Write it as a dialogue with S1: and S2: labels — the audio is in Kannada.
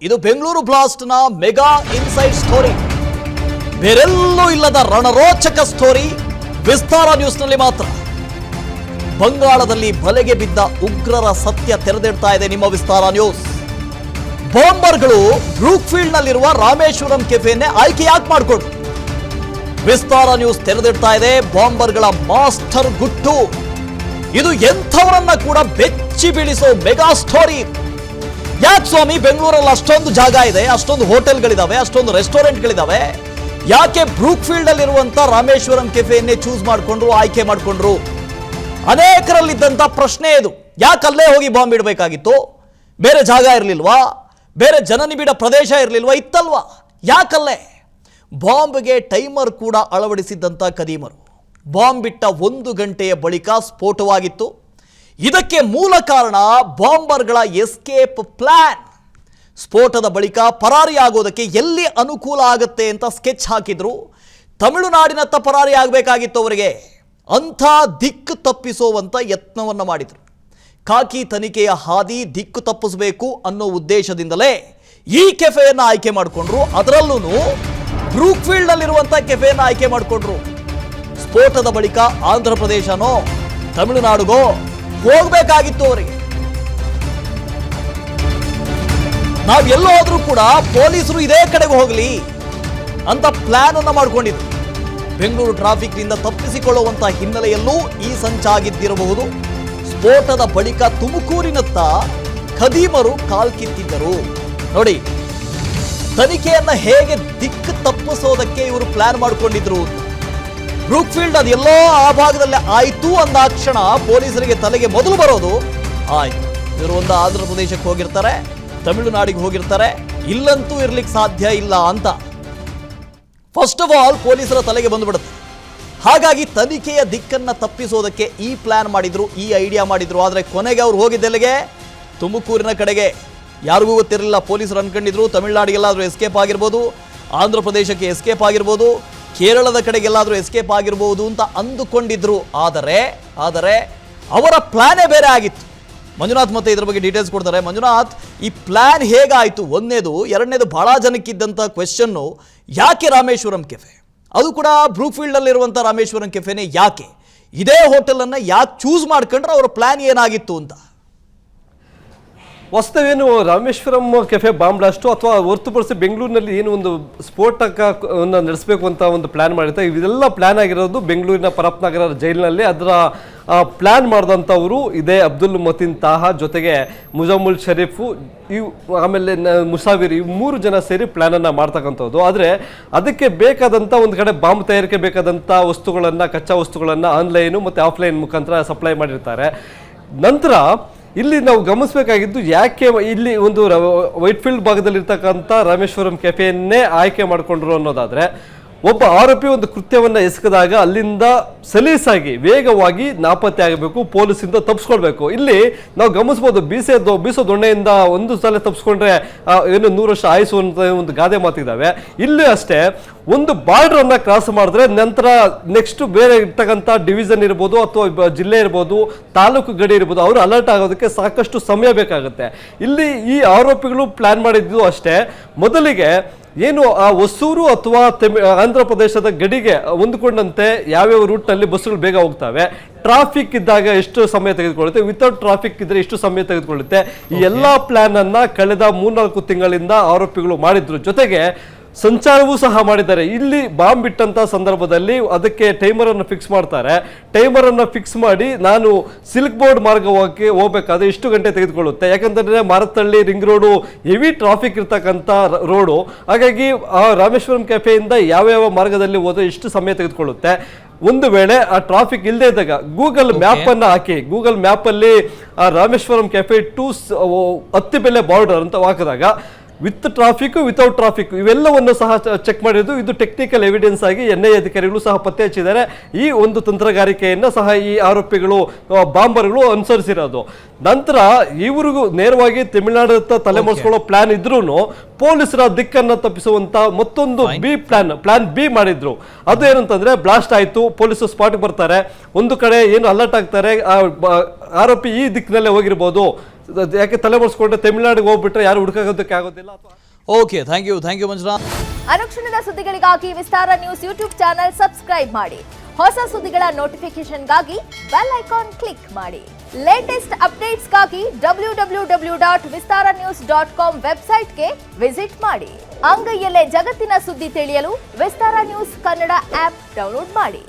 S1: ಇದು ಬೆಂಗಳೂರು ಬ್ಲಾಸ್ಟ್ನ ಮೆಗಾ ಇನ್ಸೈಡ್ ಸ್ಟೋರಿ. ಬೇರೆಲ್ಲೂ ಇಲ್ಲದ ರಣರೋಚಕ ಸ್ಟೋರಿ ವಿಸ್ತಾರ ನ್ಯೂಸ್ನಲ್ಲಿ ಮಾತ್ರ. ಬಂಗಾಳದಲ್ಲಿ ಬಲೆಗೆ ಬಿದ್ದ ಉಗ್ರರ ಸತ್ಯ ತೆರೆದಿಡ್ತಾ ಇದೆ ನಿಮ್ಮ ವಿಸ್ತಾರ ನ್ಯೂಸ್. ಬಾಂಬರ್ಗಳು ಬ್ರೂಕ್ಫೀಲ್ಡ್ ನಲ್ಲಿರುವ ರಾಮೇಶ್ವರಂ ಕೆಫೆಯನ್ನೇ ಆಯ್ಕೆ ಯಾಕೆ ಮಾಡಿಕೊಂಡು ವಿಸ್ತಾರ ನ್ಯೂಸ್ ತೆರೆದಿಡ್ತಾ ಇದೆ ಬಾಂಬರ್ಗಳ ಮಾಸ್ಟರ್ ಗುಟ್ಟು. ಇದು ಎಂಥವರನ್ನ ಕೂಡ ಬೆಚ್ಚಿ ಬೀಳಿಸೋ ಮೆಗಾ ಸ್ಟೋರಿ. ಯಾಕೆ ಸ್ವಾಮಿ ಬೆಂಗಳೂರಲ್ಲಿ ಅಷ್ಟೊಂದು ಜಾಗ ಇದೆ, ಅಷ್ಟೊಂದು ಹೋಟೆಲ್ಗಳಿದಾವೆ, ಅಷ್ಟೊಂದು ರೆಸ್ಟೋರೆಂಟ್ಗಳಿದಾವೆ, ಯಾಕೆ ಬ್ರೂಕ್ಫೀಲ್ಡ್ ಅಲ್ಲಿರುವಂತ ರಾಮೇಶ್ವರಂ ಕೆಫೆಯನ್ನೇ ಚೂಸ್ ಮಾಡಿಕೊಂಡ್ರು, ಆಯ್ಕೆ ಮಾಡಿಕೊಂಡ್ರು? ಅನೇಕರಲ್ಲಿದ್ದಂತ ಪ್ರಶ್ನೆ ಇದು. ಯಾಕೆ ಅಲ್ಲೇ ಹೋಗಿ ಬಾಂಬ್ ಇಡಬೇಕಾಗಿತ್ತು? ಬೇರೆ ಜಾಗ ಇರಲಿಲ್ವಾ? ಬೇರೆ ಜನನಿಬಿಡ ಪ್ರದೇಶ ಇರಲಿಲ್ವಾ? ಇತ್ತಲ್ವಾ? ಯಾಕಲ್ಲೇ? ಬಾಂಬ್ಗೆ ಟೈಮರ್ ಕೂಡ ಅಳವಡಿಸಿದ್ದಂಥ ಖದೀಮರು ಬಾಂಬ್ ಬಿಟ್ಟ 1 ಗಂಟೆಯ ಬಳಿಕ ಸ್ಫೋಟವಾಗಿತ್ತು. ಇದಕ್ಕೆ ಮೂಲ ಕಾರಣ ಬಾಂಬರ್ಗಳ ಎಸ್ಕೇಪ್ ಪ್ಲಾನ್. ಸ್ಫೋಟದ ಬಳಿಕ ಪರಾರಿಯಾಗೋದಕ್ಕೆ ಎಲ್ಲಿ ಅನುಕೂಲ ಆಗುತ್ತೆ ಅಂತ ಸ್ಕೆಚ್ ಹಾಕಿದ್ರು. ತಮಿಳುನಾಡಿನತ್ತ ಪರಾರಿ ಆಗಬೇಕಾಗಿತ್ತು ಅವರಿಗೆ. ಅಂಥ ದಿಕ್ಕು ತಪ್ಪಿಸುವಂಥ ಯತ್ನವನ್ನು ಮಾಡಿದರು. ಖಾಕಿ ತನಿಖೆಯ ಹಾದಿ ದಿಕ್ಕು ತಪ್ಪಿಸಬೇಕು ಅನ್ನೋ ಉದ್ದೇಶದಿಂದಲೇ ಈ ಕೆಫೆಯನ್ನು ಆಯ್ಕೆ ಮಾಡಿಕೊಂಡ್ರು. ಅದರಲ್ಲೂ ಬ್ರೂಕ್ಫೀಲ್ಡ್ನಲ್ಲಿರುವಂಥ ಕೆಫೆಯನ್ನು ಆಯ್ಕೆ ಮಾಡಿಕೊಂಡ್ರು. ಸ್ಫೋಟದ ಬಳಿಕ ಆಂಧ್ರ ಪ್ರದೇಶನೋ ತಮಿಳುನಾಡಿಗೋ ಹೋಗಬೇಕಾಗಿತ್ತು ಅವರಿಗೆ. ನಾವು ಎಲ್ಲೋ ಹೋದ್ರೂ ಕೂಡ ಪೊಲೀಸರು ಇದೇ ಕಡೆಗೆ ಹೋಗಲಿ ಅಂತ ಪ್ಲಾನ್ ಅನ್ನು ಮಾಡಿಕೊಂಡಿದ್ರು. ಬೆಂಗಳೂರು ಟ್ರಾಫಿಕ್ನಿಂದ ತಪ್ಪಿಸಿಕೊಳ್ಳುವಂತಹ ಹಿನ್ನೆಲೆಯಲ್ಲೂ ಈ ಸಂಚಾಗಿದ್ದಿರಬಹುದು. ಸ್ಫೋಟದ ಬಳಿಕ ತುಮಕೂರಿನತ್ತ ಖದೀಮರು ಕಾಲ್ಕಿತ್ತಿದ್ದರು. ನೋಡಿ, ತನಿಖೆಯನ್ನ ಹೇಗೆ ದಿಕ್ಕು ತಪ್ಪಿಸೋದಕ್ಕೆ ಇವರು ಪ್ಲಾನ್ ಮಾಡಿಕೊಂಡಿದ್ರು. ಬ್ರೂಕ್ಫೀಲ್ಡ್ ಅದೆಲ್ಲೋ ಆ ಭಾಗದಲ್ಲೇ ಆಯ್ತು ಅಂದಾಕ್ಷಣ ಪೊಲೀಸರಿಗೆ ತಲೆಗೆ ಮೊದಲು ಬರೋದು ಆಯ್ತು, ಇವರು ಒಂದು ಆಂಧ್ರ ಪ್ರದೇಶಕ್ಕೆ ಹೋಗಿರ್ತಾರೆ, ತಮಿಳುನಾಡಿಗೆ ಹೋಗಿರ್ತಾರೆ, ಇಲ್ಲಂತೂ ಇರ್ಲಿಕ್ಕೆ ಸಾಧ್ಯ ಇಲ್ಲ ಅಂತ ಫಸ್ಟ್ ಆಫ್ ಆಲ್ ಪೊಲೀಸರ ತಲೆಗೆ ಬಂದುಬಿಡುತ್ತೆ. ಹಾಗಾಗಿ ತನಿಖೆಯ ದಿಕ್ಕನ್ನ ತಪ್ಪಿಸೋದಕ್ಕೆ ಈ ಪ್ಲಾನ್ ಮಾಡಿದ್ರು, ಈ ಐಡಿಯಾ ಮಾಡಿದ್ರು. ಆದರೆ ಕೊನೆಗೆ ಅವ್ರು ಹೋಗಿದ್ದೆಲ್ಲಿಗೆ? ತುಮಕೂರಿನ ಕಡೆಗೆ. ಯಾರಿಗೂ ಗೊತ್ತಿರಲಿಲ್ಲ. ಪೊಲೀಸರು ಅನ್ಕೊಂಡಿದ್ರು ತಮಿಳುನಾಡಿಗೆಲ್ಲಾದರೂ ಎಸ್ಕೇಪ್ ಆಗಿರ್ಬೋದು, ಆಂಧ್ರ ಪ್ರದೇಶಕ್ಕೆ ಎಸ್ಕೇಪ್ ಆಗಿರ್ಬೋದು, ಕೇರಳದ ಕಡೆಗೆಲ್ಲಾದರೂ ಎಸ್ಕೇಪ್ ಆಗಿರ್ಬೋದು ಅಂತ ಅಂದುಕೊಂಡಿದ್ರು. ಆದರೆ ಅವರ ಪ್ಲಾನೇ ಬೇರೆ ಆಗಿತ್ತು. ಮಂಜುನಾಥ್ ಮತ್ತೆ ಇದ್ರ ಬಗ್ಗೆ ಡೀಟೇಲ್ಸ್ ಕೊಡ್ತಾರೆ. ಮಂಜುನಾಥ್, ಈ ಪ್ಲಾನ್ ಹೇಗಾಯಿತು? ಒಂದನೇದು. ಎರಡನೇದು, ಬಹಳ ಜನಕ್ಕಿದ್ದಂಥ ಕ್ವೆಶ್ಚನ್ನು, ಯಾಕೆ ರಾಮೇಶ್ವರಂ ಕೆಫೆ? ಅದು ಕೂಡ ಬ್ರೂಕ್ಫೀಲ್ಡಲ್ಲಿರುವಂಥ ರಾಮೇಶ್ವರಂ ಕೆಫೆನೇ ಯಾಕೆ? ಇದೇ ಹೋಟೆಲನ್ನು ಯಾಕೆ ಚೂಸ್ ಮಾಡ್ಕೊಂಡ್ರೆ ಅವರ ಪ್ಲಾನ್ ಏನಾಗಿತ್ತು ಅಂತ?
S2: ವಾಸ್ತವೇನು ರಾಮೇಶ್ವರಂ ಕೆಫೆ ಬಾಂಬ್ ಬ್ಲಾಸ್ಟು ಅಥವಾ ಹೊರತುಪಡಿಸಿ ಬೆಂಗಳೂರಿನಲ್ಲಿ ಏನು ಒಂದು ಸ್ಫೋಟಕವನ್ನು ನಡೆಸಬೇಕು ಅಂತ ಒಂದು ಪ್ಲಾನ್ ಮಾಡಿರ್ತಾರೆ. ಇದೆಲ್ಲ ಪ್ಲಾನ್ ಆಗಿರೋದು ಬೆಂಗಳೂರಿನ ಪರಪ್ ನಗರ ಜೈಲಿನಲ್ಲಿ. ಅದರ ಪ್ಲಾನ್ ಮಾಡಿದಂಥವರು ಇದೇ ಅಬ್ದುಲ್ ಮತೀನ್ ತಾಹಾ ಜೊತೆಗೆ ಮುಜಾಮುಲ್ ಶರೀಫು, ಆಮೇಲೆ ಮುಸಾವಿರ್, ಈ 3 ಜನ ಸೇರಿ ಪ್ಲಾನನ್ನು ಮಾಡ್ತಕ್ಕಂಥದ್ದು. ಆದರೆ ಅದಕ್ಕೆ ಬೇಕಾದಂಥ ಒಂದು ಕಡೆ ಬಾಂಬ್ ತಯಾರಿಕೆ ಬೇಕಾದಂಥ ವಸ್ತುಗಳನ್ನು, ಕಚ್ಚಾ ವಸ್ತುಗಳನ್ನು ಆನ್ಲೈನು ಮತ್ತು ಆಫ್ಲೈನ್ ಮುಖಾಂತರ ಸಪ್ಲೈ ಮಾಡಿರ್ತಾರೆ. ನಂತರ ಇಲ್ಲಿ ನಾವು ಗಮನಿಸಬೇಕಾಗಿದ್ದು, ಯಾಕೆ ಇಲ್ಲಿ ಒಂದು ವೈಟ್ಫೀಲ್ಡ್ ಭಾಗದಲ್ಲಿರ್ತಕ್ಕಂಥ ರಾಮೇಶ್ವರಂ ಕೆಫೆಯನ್ನೇ ಆಯ್ಕೆ ಮಾಡಿಕೊಂಡ್ರು ಅನ್ನೋದಾದರೆ, ಒಬ್ಬ ಆರೋಪಿ ಒಂದು ಕೃತ್ಯವನ್ನು ಎಸಗಿದಾಗ ಅಲ್ಲಿಂದ ಸಲೀಸಾಗಿ ವೇಗವಾಗಿ ನಾಪತ್ತೆ ಆಗಬೇಕು, ಪೊಲೀಸಿಂದ ತಪ್ಪಿಸ್ಕೊಳ್ಬೇಕು. ಇಲ್ಲಿ ನಾವು ಗಮನಿಸ್ಬೋದು, ಬೀಸೋ ದೊಣ್ಣೆಯಿಂದ ಒಂದು ಸಲ ತಪ್ಪಿಸ್ಕೊಂಡ್ರೆ ಏನು 100 ವರ್ಷ ಆಯುಸು ಅಂತ ಒಂದು ಗಾದೆ ಮಾತಿದ್ದಾವೆ. ಇಲ್ಲಿ ಅಷ್ಟೇ, ಒಂದು ಬಾರ್ಡ್ರನ್ನು ಕ್ರಾಸ್ ಮಾಡಿದ್ರೆ ನಂತರ ನೆಕ್ಸ್ಟ್ ಬೇರೆ ಇರ್ತಕ್ಕಂಥ ಡಿವಿಷನ್ ಇರ್ಬೋದು ಅಥವಾ ಜಿಲ್ಲೆ ಇರ್ಬೋದು, ತಾಲೂಕು ಗಡಿ ಇರ್ಬೋದು, ಅವರು ಅಲರ್ಟ್ ಆಗೋದಕ್ಕೆ ಸಾಕಷ್ಟು ಸಮಯ ಬೇಕಾಗುತ್ತೆ. ಇಲ್ಲಿ ಈ ಆರೋಪಿಗಳು ಪ್ಲಾನ್ ಮಾಡಿದ್ದು ಅಷ್ಟೇ. ಮೊದಲಿಗೆ ಏನು ಆ ಹೊಸೂರು ಅಥವಾ ಆಂಧ್ರ ಪ್ರದೇಶದ ಗಡಿಗೆ ಹೊಂದಿಕೊಂಡಂತೆ ಯಾವ್ಯಾವ ರೂಟ್ನಲ್ಲಿ ಬಸ್ಸುಗಳು ಬೇಗ ಹೋಗ್ತವೆ, ಟ್ರಾಫಿಕ್ ಇದ್ದಾಗ ಎಷ್ಟು ಸಮಯ ತೆಗೆದುಕೊಳ್ಳುತ್ತೆ, ವಿತೌಟ್ ಟ್ರಾಫಿಕ್ ಇದ್ರೆ ಎಷ್ಟು ಸಮಯ ತೆಗೆದುಕೊಳ್ಳುತ್ತೆ, ಈ ಎಲ್ಲ ಪ್ಲಾನ್ ಅನ್ನ ಕಳೆದ 3-4 ತಿಂಗಳಿಂದ ಆರೋಪಿಗಳು ಮಾಡಿದ್ರು. ಜೊತೆಗೆ ಸಂಚಾರವೂ ಸಹ ಮಾಡಿದ್ದಾರೆ. ಇಲ್ಲಿ ಬಾಂಬ್ ಬಿಟ್ಟಂತ ಸಂದರ್ಭದಲ್ಲಿ ಅದಕ್ಕೆ ಟೈಮರ್ ಅನ್ನು ಫಿಕ್ಸ್ ಮಾಡ್ತಾರೆ. ಟೈಮರ್ ಅನ್ನು ಫಿಕ್ಸ್ ಮಾಡಿ, ನಾನು ಸಿಲ್ಕ್ ಬೋರ್ಡ್ ಮಾರ್ಗವಾಗಿ ಹೋಗ್ಬೇಕಾದ್ರೆ ಇಷ್ಟು ಗಂಟೆ ತೆಗೆದುಕೊಳ್ಳುತ್ತೆ. ಯಾಕಂತಂದ್ರೆ Marathahalli ring road heavy traffic ಇರ್ತಕ್ಕಂಥ ರೋಡು. ಹಾಗಾಗಿ ಆ ರಾಮೇಶ್ವರಂ ಕೆಫೆಯಿಂದ ಯಾವ ಮಾರ್ಗದಲ್ಲಿ ಹೋದ್ರೆ ಇಷ್ಟು ಸಮಯ ತೆಗೆದುಕೊಳ್ಳುತ್ತೆ. ಒಂದು ವೇಳೆ ಆ ಟ್ರಾಫಿಕ್ ಇಲ್ಲದೆ ಇದ್ದಾಗ ಗೂಗಲ್ ಮ್ಯಾಪ್ ಅನ್ನು ಹಾಕಿ, ಗೂಗಲ್ ಮ್ಯಾಪ್ ಅಲ್ಲಿ ಆ Rameshwaram cafe to Attibele border ಅಂತ ಹಾಕಿದಾಗ ವಿತ್ ಟ್ರಾಫಿಕ್, ವಿತೌಟ್ ಟ್ರಾಫಿಕ್ ಇವೆಲ್ಲವನ್ನು ಸಹ ಚೆಕ್ ಮಾಡಿದ್ದು. ಇದು ಟೆಕ್ನಿಕಲ್ ಎವಿಡೆನ್ಸ್ ಆಗಿ NIA ಅಧಿಕಾರಿಗಳು ಸಹ ಪತ್ತೆ ಹಚ್ಚಿದ್ದಾರೆ. ಈ ಒಂದು ತಂತ್ರಗಾರಿಕೆಯನ್ನು ಸಹ ಈ ಆರೋಪಿಗಳು, ಬಾಂಬರ್ಗಳು ಅನುಸರಿಸಿರೋದು. ನಂತರ ಇವರಿಗೂ ನೇರವಾಗಿ ತಮಿಳುನಾಡು ತಲೆಮರೆಸ್ಕೊಳ್ಳೋ ಪ್ಲಾನ್ ಇದ್ರೂ ಪೊಲೀಸರ ದಿಕ್ಕನ್ನು ತಪ್ಪಿಸುವಂತ ಮತ್ತೊಂದು ಪ್ಲಾನ್ ಬಿ ಮಾಡಿದ್ರು. ಅದು ಏನಂತಂದ್ರೆ, ಬ್ಲಾಸ್ಟ್ ಆಯ್ತು, ಪೊಲೀಸರು ಸ್ಪಾಟ್ಗೆ ಬರ್ತಾರೆ, ಒಂದು ಕಡೆ ಏನು ಅಲರ್ಟ್ ಆಗ್ತಾರೆ, ಆರೋಪಿ ಈ ದಿಕ್ಕಿನಲ್ಲೇ ಹೋಗಿರ್ಬೋದು, ಯಾಕೆ ತಲೆ ಬರೆಸ್ಕೊಂಡ್ರೆ ತಮಿಳ್ನಾಡಿಗೆ ಹೋಗ್ಬಿಟ್ರೆ ಯಾರು ಹುಡುಕಾಗೋದಕ್ಕೆ ಆಗೋದಿಲ್ಲ.
S1: Okay, thank you Manjunath.
S3: ಅನುಕ್ಷಣದ ಸುದ್ದಿಗಳಿಗಾಗಿ Vistara news YouTube channel subscribe ಮಾಡಿ. ಹೊಸ ಸುದ್ದಿಗಳ ನೋಟಿಫಿಕೇಶನ್ಗಾಗಿ ಬೆಲ್ ಐಕಾನ್ ಕ್ಲಿಕ್ ಮಾಡಿ. ಲೇಟೆಸ್ಟ್ ಅಪ್ಡೇಟ್ಸ್ಗಾಗಿ www.vistaranews.com ವೆಬ್ಸೈಟ್ಗೆ ವಿಸಿಟ್ ಮಾಡಿ. ಅಂಗೈಯಲ್ಲೇ ಜಗತ್ತಿನ ಸುದ್ದಿ ತಿಳಿಯಲು Vistara news Kannada app download ಮಾಡಿ.